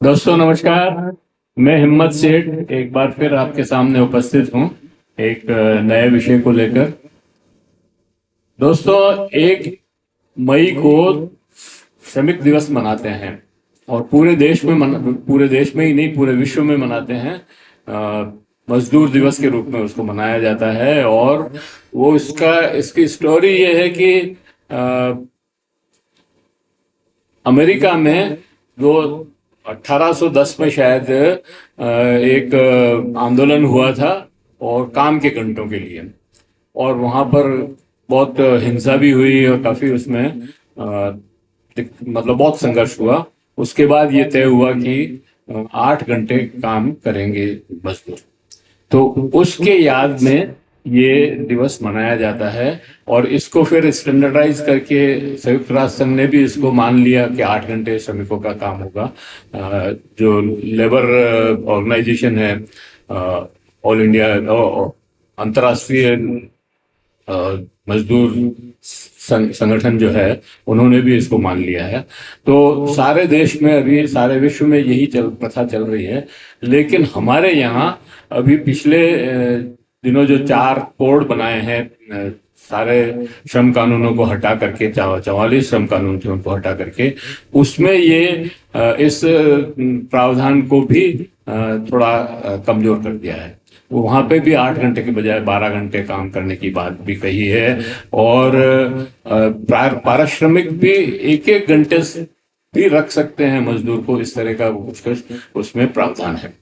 दोस्तों नमस्कार। मैं हिम्मत सेठ एक बार फिर आपके सामने उपस्थित हूँ एक नए विषय को लेकर। दोस्तों, 1 मई को श्रमिक दिवस मनाते हैं और पूरे देश में ही नहीं, पूरे विश्व में मनाते हैं। मजदूर दिवस के रूप में उसको मनाया जाता है। और वो इसकी स्टोरी ये है कि अमेरिका में जो 1810 में शायद एक आंदोलन हुआ था और काम के घंटों के लिए। और वहां पर बहुत हिंसा भी हुई और काफी उसमें मतलब बहुत संघर्ष हुआ। उसके बाद ये तय हुआ कि 8 घंटे काम करेंगे मजदूर। तो उसके याद में ये दिवस मनाया जाता है। और इसको फिर स्टैंडर्डाइज करके संयुक्त राष्ट्र संघ ने भी इसको मान लिया कि 8 घंटे श्रमिकों का काम होगा। जो लेबर ऑर्गेनाइजेशन है, ऑल इंडिया अंतर्राष्ट्रीय मजदूर संगठन जो है, उन्होंने भी इसको मान लिया है। तो सारे देश में, अभी सारे विश्व में यही प्रथा चल रही है। लेकिन हमारे यहाँ अभी पिछले दिनों जो 4 कोड बनाए हैं, सारे श्रम कानूनों को हटा करके, 44 श्रम कानून थे उनको हटा करके, उसमें ये इस प्रावधान को भी थोड़ा कमजोर कर दिया है। वहां पे भी 8 घंटे के बजाय 12 घंटे काम करने की बात भी कही है। और पारिश्रमिक भी 1-1 घंटे भी रख सकते हैं मजदूर को, इस तरह का कुछ उसमें प्रावधान है।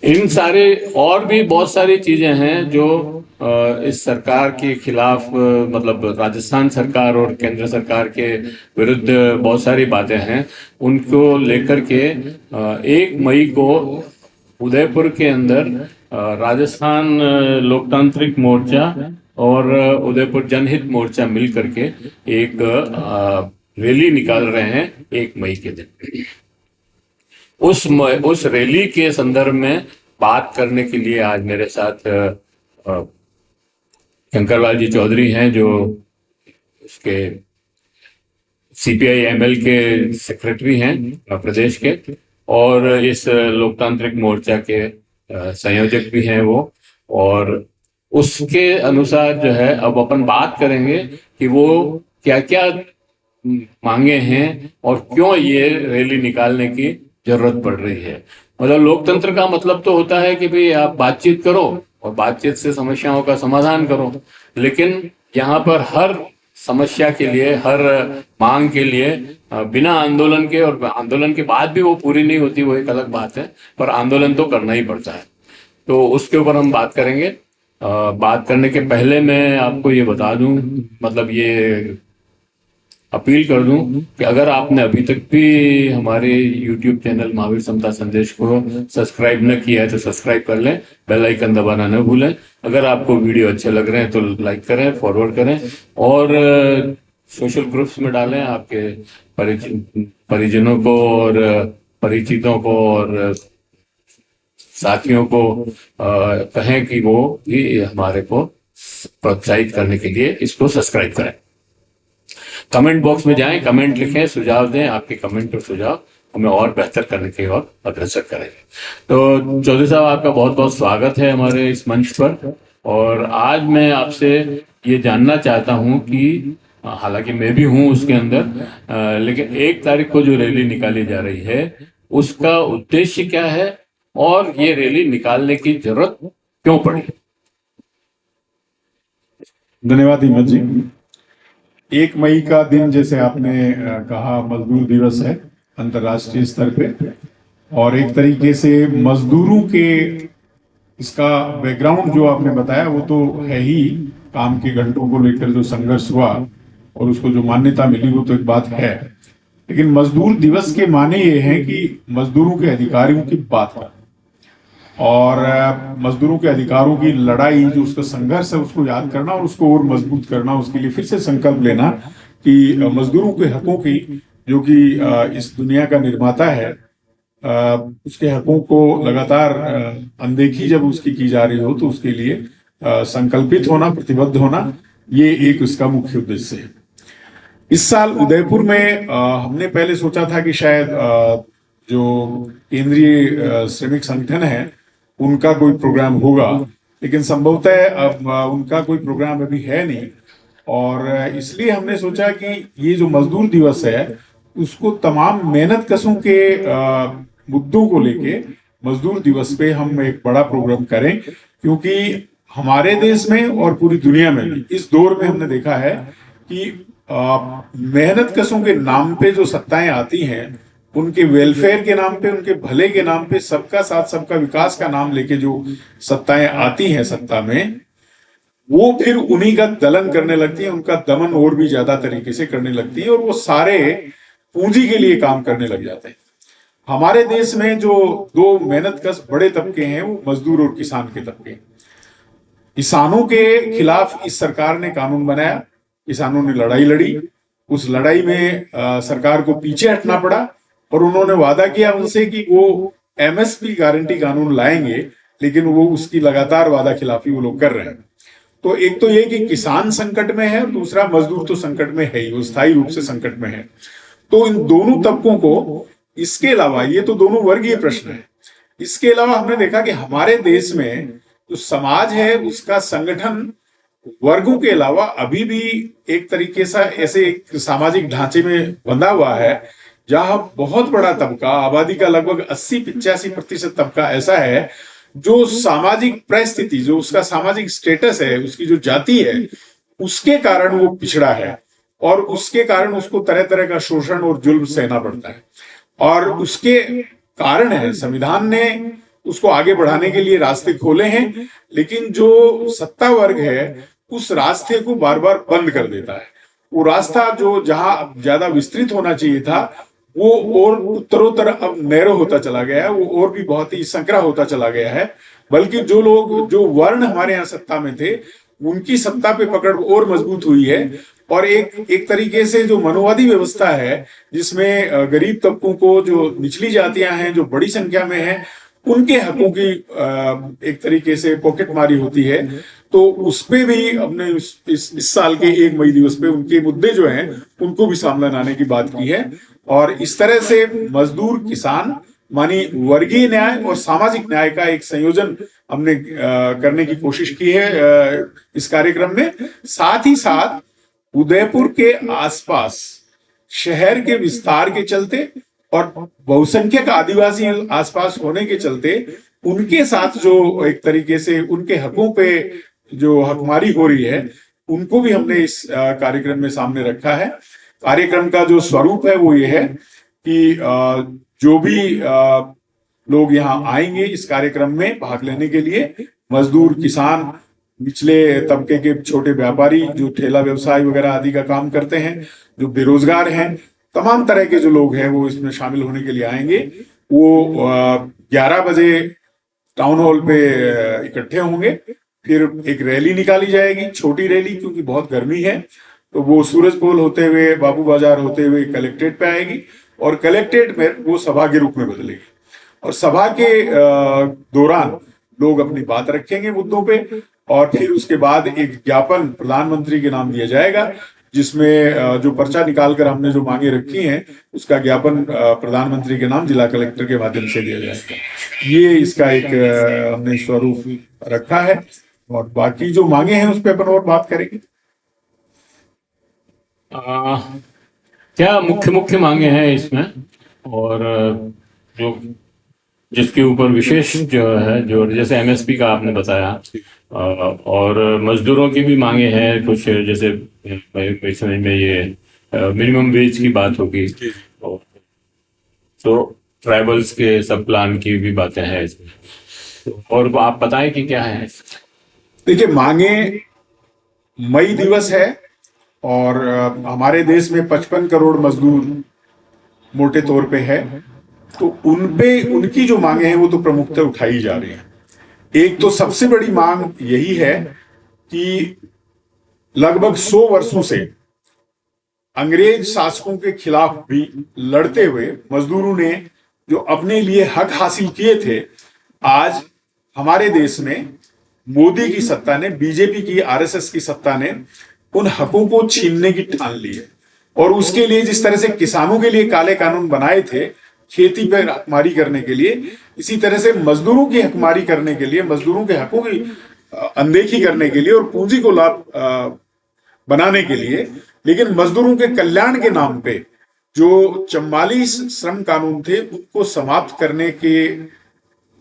इन सारे और भी बहुत सारी चीजें हैं जो इस सरकार के खिलाफ, मतलब राजस्थान सरकार और केंद्र सरकार के विरुद्ध बहुत सारी बातें हैं। उनको लेकर के 1 मई को उदयपुर के अंदर राजस्थान लोकतांत्रिक मोर्चा और उदयपुर जनहित मोर्चा मिल करके एक रैली निकाल रहे हैं 1 मई के दिन। उस रैली के संदर्भ में बात करने के लिए आज मेरे साथ शंकरलाल जी चौधरी हैं, जो उसके CPI ML के सेक्रेटरी हैं प्रदेश के, और इस लोकतांत्रिक मोर्चा के संयोजक भी हैं वो। और उसके अनुसार जो है, अब अपन बात करेंगे कि वो क्या क्या मांगे हैं और क्यों ये रैली निकालने की जरूरत पड़ रही है। मतलब लोकतंत्र का मतलब तो होता है कि भाई आप बातचीत करो और बातचीत से समस्याओं का समाधान करो। लेकिन यहाँ पर हर समस्या के लिए, हर मांग के लिए बिना आंदोलन के, और आंदोलन के बाद भी वो पूरी नहीं होती, वो एक अलग बात है, पर आंदोलन तो करना ही पड़ता है। तो उसके ऊपर हम बात करेंगे। बात करने के पहले मैं आपको ये बता दूं, मतलब ये अपील कर दूं कि अगर आपने अभी तक भी हमारे YouTube चैनल महावीर समता संदेश को सब्सक्राइब न किया है तो सब्सक्राइब कर लें, बेल आइकन दबाना न भूलें। अगर आपको वीडियो अच्छे लग रहे हैं तो लाइक करें, फॉरवर्ड करें और सोशल ग्रुप्स में डालें। आपके परिजनों को और परिचितों को और साथियों को कहें कि वो भी हमारे को प्रोत्साहित करने के लिए इसको सब्सक्राइब करें। कमेंट बॉक्स में जाएं, कमेंट लिखें, सुझाव दें। आपके कमेंट और सुझाव हमें और बेहतर करने की ओर अग्रसर करेंगे। तो चौधरी साहब, आपका बहुत बहुत स्वागत है हमारे इस मंच पर। और आज मैं आपसे ये जानना चाहता हूं कि हालांकि मैं भी हूं उसके अंदर, लेकिन 1 तारीख को जो रैली निकाली जा रही है उसका उद्देश्य क्या है और ये रैली निकालने की जरूरत क्यों पड़ी? धन्यवाद हिम्मत जी। 1 मई का दिन, जैसे आपने कहा, मजदूर दिवस है अंतर्राष्ट्रीय स्तर पे। और एक तरीके से मजदूरों के इसका बैकग्राउंड जो आपने बताया वो तो है ही, काम के घंटों को लेकर जो संघर्ष हुआ और उसको जो मान्यता मिली वो तो एक बात है। लेकिन मजदूर दिवस के माने ये हैं कि मजदूरों के अधिकारों की बात करना और मजदूरों के अधिकारों की लड़ाई, जो उसका संघर्ष है, उसको याद करना और उसको और मजबूत करना। उसके लिए फिर से संकल्प लेना कि मजदूरों के हकों की, जो कि इस दुनिया का निर्माता है, उसके हकों को लगातार अनदेखी जब उसकी की जा रही हो तो उसके लिए संकल्पित होना, प्रतिबद्ध होना, ये एक उसका मुख्य उद्देश्य है। इस साल उदयपुर में हमने पहले सोचा था कि शायद जो केंद्रीय श्रमिक संगठन है उनका कोई प्रोग्राम होगा, लेकिन संभवतः अब उनका कोई प्रोग्राम अभी है नहीं। और इसलिए हमने सोचा कि ये जो मजदूर दिवस है उसको तमाम मेहनत कशों के मुद्दों को लेके मजदूर दिवस पे हम एक बड़ा प्रोग्राम करें, क्योंकि हमारे देश में और पूरी दुनिया में भी इस दौर में हमने देखा है कि मेहनत कशों के नाम पे जो सत्ताएं आती हैं, उनके वेलफेयर के नाम पे, उनके भले के नाम पे, सबका साथ सबका विकास का नाम लेके जो सत्ताएं आती हैं सत्ता में, वो फिर उन्हीं का दलन करने लगती है, उनका दमन और भी ज्यादा तरीके से करने लगती है, और वो सारे पूंजी के लिए काम करने लग जाते हैं। हमारे देश में जो दो मेहनतकश बड़े तबके हैं वो मजदूर और किसान के तबके। किसानों के खिलाफ इस सरकार ने कानून बनाया, किसानों ने लड़ाई लड़ी, उस लड़ाई में सरकार को पीछे हटना पड़ा, और उन्होंने वादा किया उनसे कि वो एमएसपी गारंटी कानून लाएंगे, लेकिन वो उसकी लगातार वादा खिलाफी वो लोग कर रहे हैं। तो एक तो ये कि किसान संकट में है, और दूसरा मजदूर तो संकट में है ही, वो स्थायी रूप से संकट में है। तो इन दोनों तबकों को, इसके अलावा, ये तो दोनों वर्गीय प्रश्न है, इसके अलावा हमने देखा कि हमारे देश में जो समाज है उसका संगठन वर्गों के अलावा अभी भी एक तरीके से ऐसे एक सामाजिक ढांचे में बंधा हुआ है जहां बहुत बड़ा तबका, आबादी का लगभग 80-85% तबका ऐसा है जो सामाजिक परिस्थिति, जो उसका सामाजिक स्टेटस है, उसकी जो जाति है, उसके कारण वो पिछड़ा है, और उसके कारण उसको तरह तरह का शोषण और जुल्म सहना पड़ता है। और उसके कारण है संविधान ने उसको आगे बढ़ाने के लिए रास्ते खोले हैं, लेकिन जो सत्ता वर्ग है उस रास्ते को बार बार बंद कर देता है। वो रास्ता जो जहां ज्यादा विस्तृत होना चाहिए था वो और उत्तरोत्तर अब नैरो होता चला गया है, वो और भी बहुत ही संकरा होता चला गया है। बल्कि जो लोग, जो वर्ण हमारे यहाँ सत्ता में थे, उनकी सत्ता पे पकड़ और मजबूत हुई है, और एक तरीके से जो मनोवादी व्यवस्था है जिसमें गरीब तबकों को, जो निचली जातियां हैं जो बड़ी संख्या में हैं, उनके हकों की एक तरीके से पॉकेट मारी होती है। तो उस पे भी हमने इस साल के 1 मई दिवस पे उनके मुद्दे जो हैं उनको भी सामने लाने की बात की है। और इस तरह से मजदूर, किसान, मानी वर्गीय न्याय और सामाजिक न्याय का एक संयोजन हमने करने की कोशिश की है इस कार्यक्रम में। साथ ही साथ उदयपुर के आसपास शहर के विस्तार के चलते और बहुसंख्यक आदिवासी आसपास होने के चलते उनके साथ जो एक तरीके से उनके हकों पे जो हकमारी हो रही है, उनको भी हमने इस कार्यक्रम में सामने रखा है। कार्यक्रम का जो स्वरूप है वो ये है कि जो भी लोग यहाँ आएंगे इस कार्यक्रम में भाग लेने के लिए, मजदूर, किसान, निचले तबके के छोटे व्यापारी जो ठेला व्यवसाय वगैरह आदि का काम करते हैं, जो बेरोजगार हैं, तमाम तरह के जो लोग हैं वो इसमें शामिल होने के लिए आएंगे। वो 11 बजे टाउन हॉल पे इकट्ठे होंगे, फिर एक रैली निकाली जाएगी, छोटी रैली, क्योंकि बहुत गर्मी है, तो वो सूरज पोल होते हुए, बाबू बाजार होते हुए कलेक्ट्रेट पे आएगी, और कलेक्ट्रेट में वो सभा के रूप में बदलेगी। और सभा के दौरान लोग अपनी बात रखेंगे मुद्दों पे, और फिर उसके बाद एक ज्ञापन प्रधानमंत्री के नाम दिया जाएगा, जिसमें जो पर्चा निकालकर हमने जो मांगे रखी हैं उसका ज्ञापन प्रधानमंत्री के नाम जिला कलेक्टर के माध्यम से दिया जाएगा। ये इसका एक हमने स्वरूप रखा है, और बाकी जो मांगे हैं उस पर अपन और बात करेंगे। क्या मुख्य मांगे हैं इसमें, और जो जिसके ऊपर विशेष जो है, जो जैसे एमएसपी का आपने बताया, और मजदूरों की भी मांगे हैं कुछ, जैसे मेरी समझ में ये मिनिमम वेज की बात होगी, तो ट्राइबल्स के सब प्लान की भी बातें हैं इसमें, और आप बताएं कि क्या है। देखिए, मांगे, मई दिवस है और हमारे देश में 55 करोड़ मजदूर मोटे तौर पे है, तो उनकी जो मांगे हैं वो तो प्रमुखता उठाई जा रही है। एक तो सबसे बड़ी मांग यही है कि लगभग 100 वर्षों से अंग्रेज शासकों के खिलाफ भी लड़ते हुए मजदूरों ने जो अपने लिए हक हासिल किए थे, आज हमारे देश में मोदी की सत्ता ने, बीजेपी की, आरएसएस की सत्ता ने उन हकों को छीनने की ठान ली है। और उसके लिए जिस तरह से किसानों के लिए काले कानून बनाए थे, खेती पर हकमारी करने के लिए, इसी तरह से मजदूरों की हकमारी करने के लिए, मजदूरों के हकों की अनदेखी करने के लिए और पूंजी को लाभ बनाने के लिए, लेकिन मजदूरों के कल्याण के नाम पे जो 44 श्रम कानून थे उनको समाप्त करने के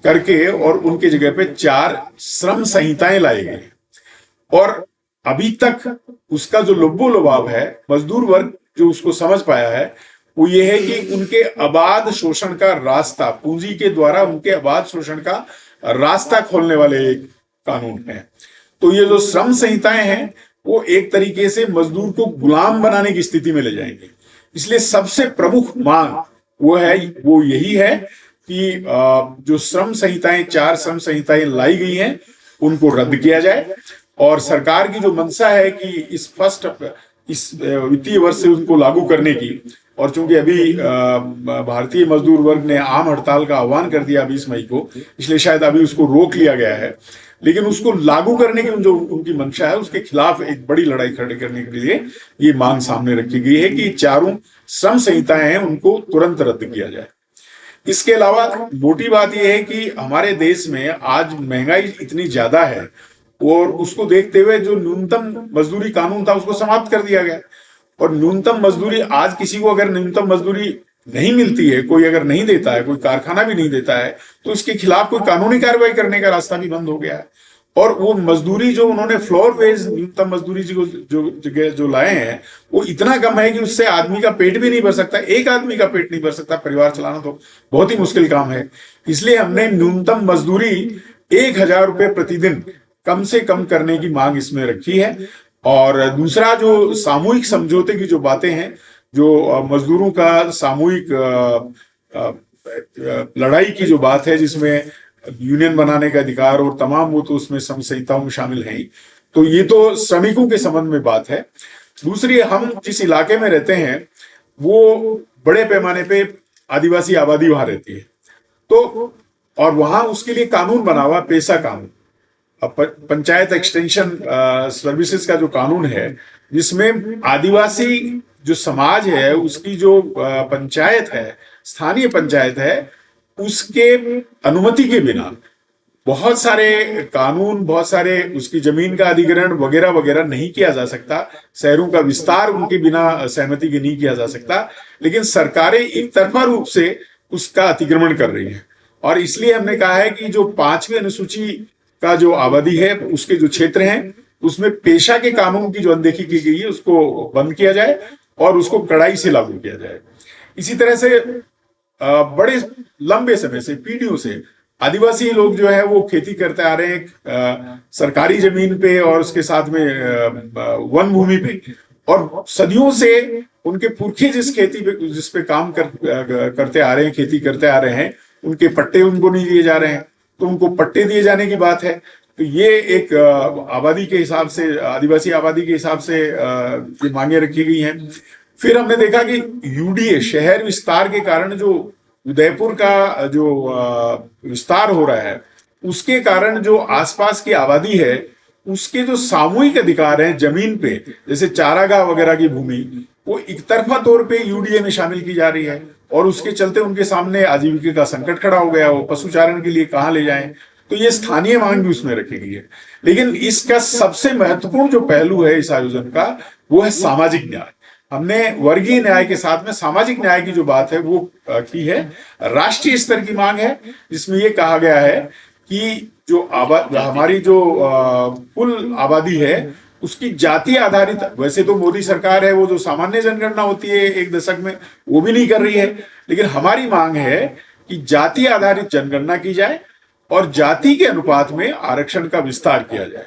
करके और उनके जगह पे 4 श्रम संहिताएं लाई गई। और अभी तक उसका जो लुब्बो लुभाव है, मजदूर वर्ग जो उसको समझ पाया है, वो ये है कि उनके अबाध शोषण का रास्ता, पूंजी के द्वारा उनके अबाध शोषण का रास्ता खोलने वाले एक कानून है। तो ये जो श्रम संहिताएं हैं वो एक तरीके से मजदूर को गुलाम बनाने की स्थिति में ले जाएंगे। इसलिए सबसे प्रमुख मांग वो यही है कि जो श्रम संहिताएं, 4 श्रम संहिताएं लाई गई हैं उनको रद्द किया जाए। और सरकार की जो मंशा है कि इस वित्तीय वर्ष से उनको लागू करने की, और चूंकि अभी भारतीय मजदूर वर्ग ने आम हड़ताल का आह्वान कर दिया 20 मई को, इसलिए शायद अभी उसको रोक लिया गया है, लेकिन उसको लागू करने की जो उनकी मंशा है उसके खिलाफ एक बड़ी लड़ाई खड़ी करने के लिए ये मांग सामने रखी गई है कि 4 श्रम संहिताएं हैं उनको तुरंत रद्द किया जाए। इसके अलावा मोटी बात यह है कि हमारे देश में आज महंगाई इतनी ज्यादा है और उसको देखते हुए जो न्यूनतम मजदूरी कानून था उसको समाप्त कर दिया गया। और न्यूनतम मजदूरी, आज किसी को अगर न्यूनतम मजदूरी नहीं मिलती है, कोई अगर नहीं देता है, कोई कारखाना भी नहीं देता है, तो इसके खिलाफ कोई कानूनी कार्रवाई करने का रास्ता भी बंद हो गया है। और वो मजदूरी जो उन्होंने फ्लोर वेज न्यूनतम मजदूरी जो लाए हैं वो इतना कम है कि उससे आदमी का पेट भी नहीं भर सकता, एक आदमी का पेट नहीं भर सकता। परिवार चलाना तो बहुत ही मुश्किल काम है। इसलिए हमने न्यूनतम मजदूरी 1000 रुपये प्रतिदिन कम से कम करने की मांग इसमें रखी है। और दूसरा जो सामूहिक समझौते की जो बातें हैं, जो मजदूरों का सामूहिक लड़ाई की जो बात है जिसमें यूनियन बनाने का अधिकार और तमाम, वो तो उसमें संहिताओं में शामिल है ही। तो ये तो श्रमिकों के संबंध में बात है। दूसरी, हम जिस इलाके में रहते हैं वो बड़े पैमाने पे आदिवासी आबादी वहां रहती है, तो और वहां उसके लिए कानून बना हुआ, पेशा कानून, पंचायत एक्सटेंशन सर्विसेज का जो कानून है, जिसमें आदिवासी जो समाज है उसकी जो पंचायत है, स्थानीय पंचायत है, उसके अनुमति के बिना बहुत सारे कानून, बहुत सारे उसकी जमीन का अधिग्रहण वगैरह वगैरह नहीं किया जा सकता। शहरों का विस्तार उनके बिना सहमति के नहीं किया जा सकता। लेकिन सरकारें एक तरफा रूप से उसका अतिक्रमण कर रही हैं। और इसलिए हमने कहा है कि जो 5वीं अनुसूची का जो आबादी है, उसके जो क्षेत्र हैं, उसमें पेशा के कानून की जो अनदेखी की गई है उसको बंद किया जाए और उसको कड़ाई से लागू किया जाए। इसी तरह से बड़े लंबे समय से, पीढ़ियों से आदिवासी लोग जो है वो खेती करते आ रहे हैं सरकारी जमीन पे और उसके साथ में वन भूमि पे, और सदियों से उनके पुरखे जिस पे काम करते आ रहे हैं, खेती करते आ रहे हैं, उनके पट्टे उनको नहीं दिए जा रहे हैं, तो उनको पट्टे दिए जाने की बात है। तो ये एक आबादी के हिसाब से, आदिवासी आबादी के हिसाब से ये मांगे रखी गई हैं। फिर हमने देखा कि यूडीए, शहर विस्तार के कारण जो उदयपुर का जो विस्तार हो रहा है, उसके कारण जो आसपास की आबादी है उसके जो सामूहिक अधिकार हैं जमीन पे, जैसे चारागाह वगैरह की भूमि, वो एक तरफा तौर पे यूडीए में शामिल की जा रही है। और उसके चलते उनके सामने आजीविका का संकट खड़ा हो गया। वो पशुचारण के लिए कहाँ ले जाएं, तो ये स्थानीय मांग भी उसमें रखी गई है। लेकिन इसका सबसे महत्वपूर्ण जो पहलू है इस आयोजन का, वो है सामाजिक न्याय। हमने वर्गीय न्याय के साथ में सामाजिक न्याय की जो बात है वो की है। राष्ट्रीय स्तर की मांग है जिसमें ये कहा गया है कि जो हमारी जो कुल आबादी है उसकी जाति आधारित, वैसे तो मोदी सरकार है वो जो सामान्य जनगणना होती है 1 दशक में, वो भी नहीं कर रही है, लेकिन हमारी मांग है कि जाति आधारित जनगणना की जाए और जाति के अनुपात में आरक्षण का विस्तार किया जाए।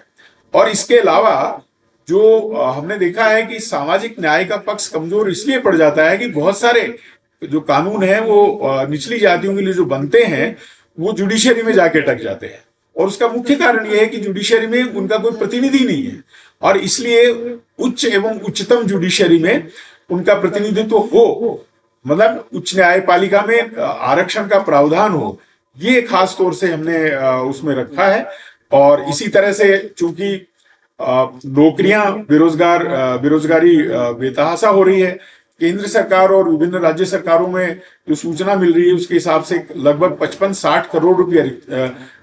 और इसके अलावा जो हमने देखा है कि सामाजिक न्याय का पक्ष कमजोर इसलिए पड़ जाता है कि बहुत सारे जो कानून है वो निचली जातियों के लिए जो बनते हैं वो जुडिशरी में जाके अटक जाते हैं। और उसका मुख्य कारण यह है कि जुडिशरी में उनका कोई प्रतिनिधि नहीं है, और इसलिए उच्च एवं उच्चतम जुडिशरी में उनका प्रतिनिधित्व हो, मतलब उच्च न्यायपालिका में आरक्षण का प्रावधान हो, ये खास तौर से हमने उसमें रखा है। और इसी तरह से चूंकि नौकरियां, बेरोजगारी बेतहाशा हो रही है, केंद्र सरकार और विभिन्न राज्य सरकारों में जो सूचना मिल रही है उसके हिसाब से लगभग 55-60 करोड़ रुपया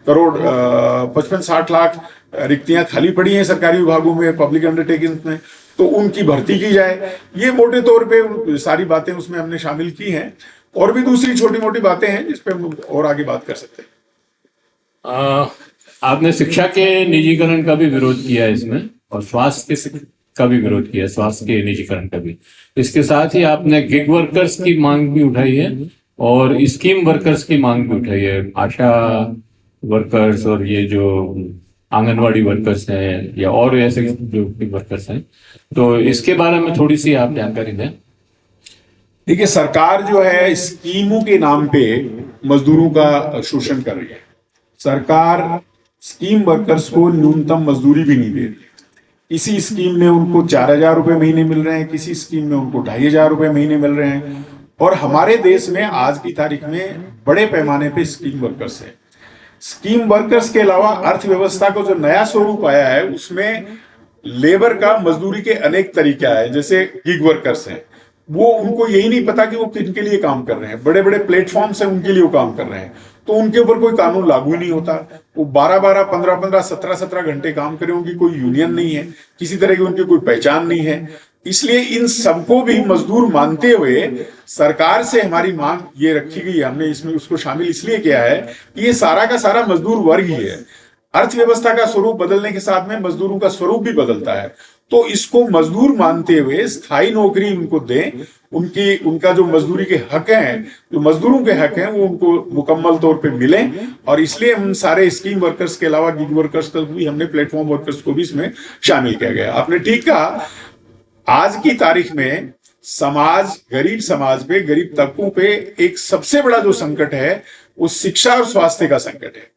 55-60 लाख रिक्तियां खाली पड़ी हैं सरकारी विभागों में, पब्लिक अंडरटेकिंग्स में, तो उनकी भर्ती की जाए। ये मोटे तौर पे सारी बातें उसमें हमने शामिल की हैं, और भी दूसरी छोटी मोटी बातें हैं जिस पे हम और आगे बात कर सकते हैं। आपने शिक्षा के निजीकरण का भी विरोध किया है इसमें, और स्वास्थ्य का भी विरोध किया, स्वास्थ्य के निजीकरण का भी। इसके साथ ही आपने गिग वर्कर्स की मांग भी उठाई है और स्कीम वर्कर्स की मांग भी उठाई है, आशा वर्कर्स और ये जो आंगनवाड़ी वर्कर्स हैं या और ऐसे जो वर्कर्स हैं, तो इसके बारे में थोड़ी सी आप जानकारी दें। देखिए, सरकार जो है स्कीमों के नाम पे मजदूरों का शोषण कर रही है। सरकार स्कीम वर्कर्स को न्यूनतम मजदूरी भी नहीं दे रही है। किसी स्कीम में उनको 4,000 रुपए महीने मिल रहे हैं, किसी स्कीम में उनको 2,500 रुपए महीने मिल रहे हैं। और हमारे देश में आज की तारीख में बड़े पैमाने पे स्कीम वर्कर्स है। स्कीम वर्कर्स के अलावा अर्थव्यवस्था को जो नया स्वरूप आया है उसमें लेबर का मजदूरी के अनेक तरीके आए, जैसे गिग वर्कर्स हैं, वो उनको यही नहीं पता कि वो किनके लिए काम कर रहे हैं। बड़े बड़े प्लेटफॉर्म्स हैं उनके लिए वो काम कर रहे हैं, तो उनके ऊपर कोई कानून लागू ही नहीं होता। वो 12-12, 15-15, 17-17 घंटे काम करें, उनकी कोई यूनियन नहीं है, किसी तरह की उनकी कोई पहचान नहीं है। इसलिए इन सबको भी मजदूर मानते हुए सरकार से हमारी मांग ये रखी गई है। हमने इसमें उसको शामिल इसलिए किया है कि ये सारा का सारा मजदूर वर्ग ही है। अर्थव्यवस्था का स्वरूप बदलने के साथ में मजदूरों का स्वरूप भी बदलता है, तो इसको मजदूर मानते हुए स्थायी नौकरी उनको दें, उनका जो मजदूरी के हक हैं, जो मजदूरों के हक हैं, वो उनको मुकम्मल तौर पे मिलें। और इसलिए हम सारे स्कीम वर्कर्स के अलावा गिग वर्कर्स को भी, हमने प्लेटफॉर्म वर्कर्स को भी इसमें शामिल किया गया। आपने ठीक कहा, आज की तारीख में समाज, गरीब समाज पे, गरीब तबकों पे एक सबसे बड़ा जो संकट है वो शिक्षा और स्वास्थ्य का संकट है।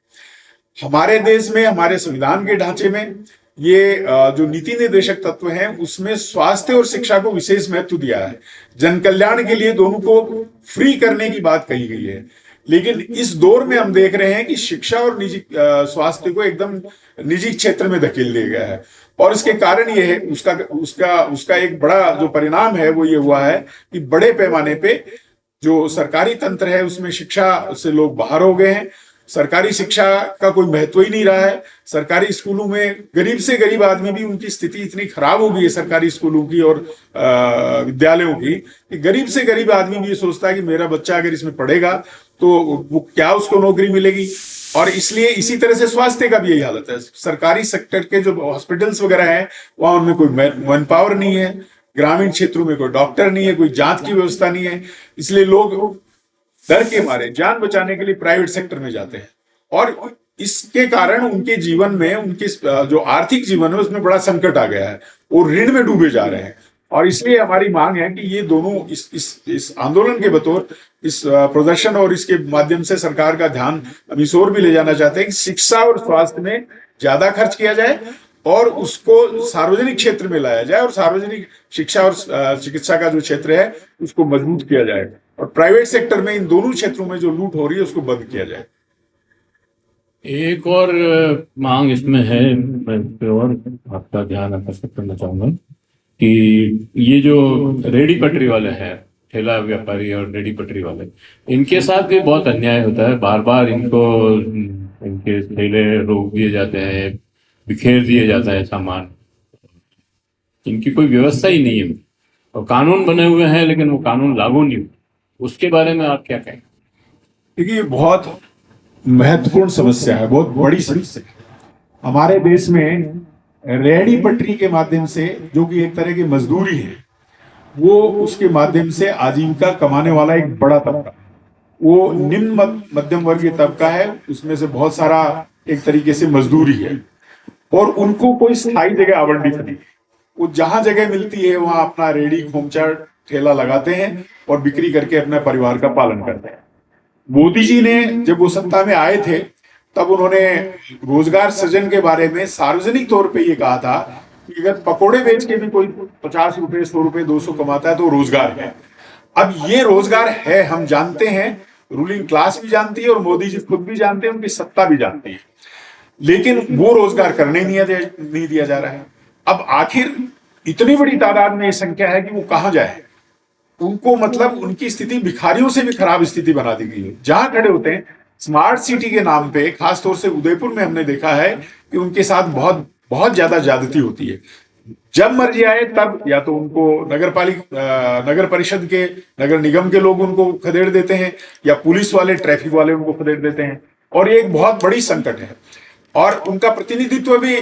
हमारे देश में, हमारे संविधान के ढांचे में ये जो नीति निर्देशक तत्व हैं उसमें स्वास्थ्य और शिक्षा को विशेष महत्व दिया है। जन कल्याण के लिए दोनों को फ्री करने की बात कही गई है, लेकिन इस दौर में हम देख रहे हैं कि शिक्षा और निजी स्वास्थ्य को एकदम निजी क्षेत्र में धकेल दिया गया है। और इसके कारण ये है, उसका एक बड़ा जो परिणाम है वो ये हुआ है कि बड़े पैमाने पे जो सरकारी तंत्र है उसमें शिक्षा से लोग बाहर हो गए हैं। सरकारी शिक्षा का कोई महत्व ही नहीं रहा है। सरकारी स्कूलों में गरीब से गरीब आदमी भी, उनकी स्थिति इतनी खराब हो गई है सरकारी स्कूलों की और विद्यालयों की, कि गरीब से गरीब आदमी भी ये सोचता है कि मेरा बच्चा अगर इसमें पढ़ेगा तो वो क्या उसको नौकरी मिलेगी। और इसलिए इसी तरह से स्वास्थ्य का भी यही हालत है। सरकारी सेक्टर के जो हॉस्पिटल्स वगैरह हैं वहां उनमें कोई मैन पावर नहीं है, ग्रामीण क्षेत्रों में कोई डॉक्टर नहीं है, कोई जांच की व्यवस्था नहीं है। इसलिए लोग डर के मारे जान बचाने के लिए प्राइवेट सेक्टर में जाते हैं, और इसके कारण उनके जीवन में, उनके जो आर्थिक जीवन है उसमें बड़ा संकट आ गया है, वो ऋण में डूबे जा रहे हैं। और इसलिए हमारी मांग है कि ये दोनों इस आंदोलन के बतौर, इस प्रदर्शन और इसके माध्यम से सरकार का ध्यान हम इस ओर भी ले जाना चाहते हैं कि शिक्षा और स्वास्थ्य में ज्यादा खर्च किया जाए और उसको सार्वजनिक क्षेत्र में लाया जाए, और सार्वजनिक शिक्षा और चिकित्सा का जो क्षेत्र है उसको मजबूत किया जाए, और प्राइवेट सेक्टर में इन दोनों क्षेत्रों में जो लूट हो रही है उसको बंद किया जाए। एक और मांग इसमें है, मैं इस पे और आपका ध्यान आकर्षित करना चाहूंगा कि ये जो रेडी पटरी वाले हैं, ठेला व्यापारी और रेडी पटरी वाले, इनके साथ भी बहुत अन्याय होता है। बार बार इनके ठेले रोक दिए जाते हैं, बिखेर दिए जाता है सामान, इनकी कोई व्यवस्था ही नहीं है, और कानून बने हुए हैं लेकिन वो कानून लागू नहीं हुए। उसके बारे में आप क्या कहें? देखिए, ये बहुत महत्वपूर्ण समस्या है, बहुत बड़ी समस्या है। हमारे देश में रेहड़ी पटरी के माध्यम से, जो कि एक तरह की मजदूरी है, वो उसके माध्यम से आजीविका कमाने वाला एक बड़ा तबका, वो निम्न मध्यम वर्गीय तबका है, उसमें से बहुत सारा एक तरीके से मजदूरी है, और उनको कोई स्थायी जगह आवंटित नहीं। वो जहां जगह मिलती है वहां अपना रेहड़ी खोमचा ठेला लगाते हैं और बिक्री करके अपने परिवार का पालन करते हैं। मोदी जी ने जब वो सत्ता में आए थे तब उन्होंने रोजगार सृजन के बारे में सार्वजनिक तौर पे ये कहा था कि अगर पकोड़े बेच के भी कोई 50 रुपए, 100 रुपए, 200 कमाता है तो रोजगार है। अब ये रोजगार है, हम जानते हैं, रूलिंग क्लास भी जानती है और मोदी जी खुद भी जानते हैं, उनकी सत्ता भी जानती है, लेकिन वो रोजगार करने नहीं दिया जा रहा है। अब आखिर इतनी बड़ी तादाद में ये संख्या है कि वो कहां जाए। उनको मतलब उनकी स्थिति भिखारियों से भी खराब स्थिति बना दी गई है। जहां खड़े होते हैं स्मार्ट सिटी के नाम पे, खासतौर से उदयपुर में हमने देखा है कि उनके साथ बहुत बहुत ज्यादा ज्यादती होती है। जब मर्जी आए तब या तो उनको नगर परिषद के, नगर निगम के लोग उनको खदेड़ देते हैं, या पुलिस वाले, ट्रैफिक वाले उनको खदेड़ देते हैं। और ये एक बहुत बड़ी संकट है। और उनका प्रतिनिधित्व भी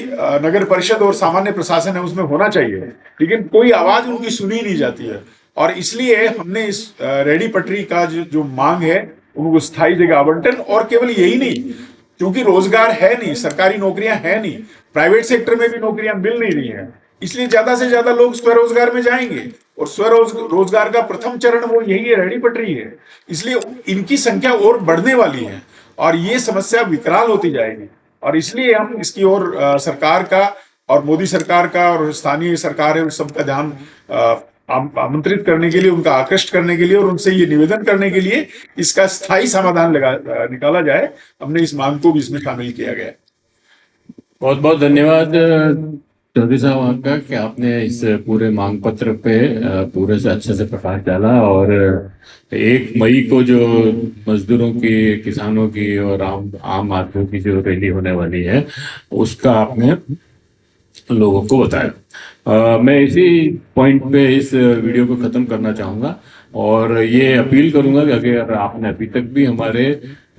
नगर परिषद और सामान्य प्रशासन है उसमें होना चाहिए, लेकिन कोई आवाज उनकी सुनी नहीं जाती है। और इसलिए हमने इस रेहड़ी पटरी का जो मांग है, उनको स्थायी जगह आवंटन, और केवल यही नहीं, क्योंकि रोजगार है नहीं, सरकारी नौकरियां है नहीं, प्राइवेट सेक्टर में भी नौकरियां मिल नहीं रही हैं, इसलिए ज्यादा से ज्यादा लोग स्वरोजगार में जाएंगे। और स्वरोजगार का प्रथम चरण वो यही है, रेहड़ी पटरी है। इसलिए इनकी संख्या और बढ़ने वाली है और ये समस्या विकराल होती जाएगी। और इसलिए हम इसकी ओर सरकार का और मोदी सरकार का और स्थानीय सरकार है उन सबका ध्यान आमंत्रित करने के लिए, उनका आकृष्ट करने के लिए और उनसे ये निवेदन करने के लिए इसका स्थायी समाधान निकाला जाए। हमने इस मांग को भी इसमें शामिल किया गया है। बहुत बहुत धन्यवाद चौधरी साहब आपका कि आपने इस पूरे मांग पत्र पे पूरे से अच्छे से प्रकाश डाला। और 1 मई को जो मजदूरों की, किसानों की और आम आदमियों की जो रैली होने वाली है, उसका आपने लोगों को बताया। मैं इसी पॉइंट पे इस वीडियो को ख़त्म करना चाहूँगा और ये अपील करूँगा कि अगर आपने अभी तक भी हमारे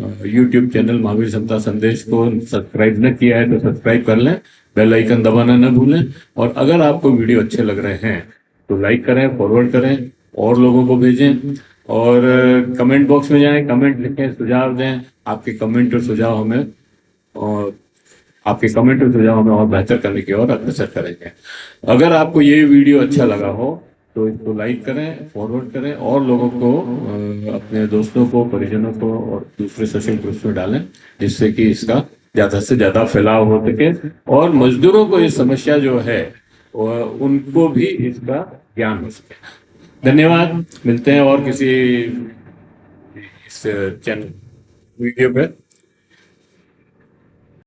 YouTube चैनल महावीर समता संदेश को सब्सक्राइब न किया है तो सब्सक्राइब कर लें, बेल आइकन दबाना न भूलें। और अगर आपको वीडियो अच्छे लग रहे हैं तो लाइक करें, फॉरवर्ड करें और लोगों को भेजें। और कमेंट बॉक्स में जाएं, कमेंट लिखें, सुझाव दें। आपके कमेंट और सुझाव हमें और बेहतर करने की ओर अग्रसर करेंगे। अगर आपको ये वीडियो अच्छा लगा हो तो इसको लाइक करें, फॉरवर्ड करें और लोगों को, अपने दोस्तों को, परिजनों को और दूसरे सोशल ग्रुप्स में डालें, जिससे कि इसका ज्यादा से ज्यादा फैलाव हो सके और मजदूरों को ये समस्या जो है उनको भी इसका ज्ञान हो सके। धन्यवाद। मिलते हैं और किसी इस चैनल वीडियो पे।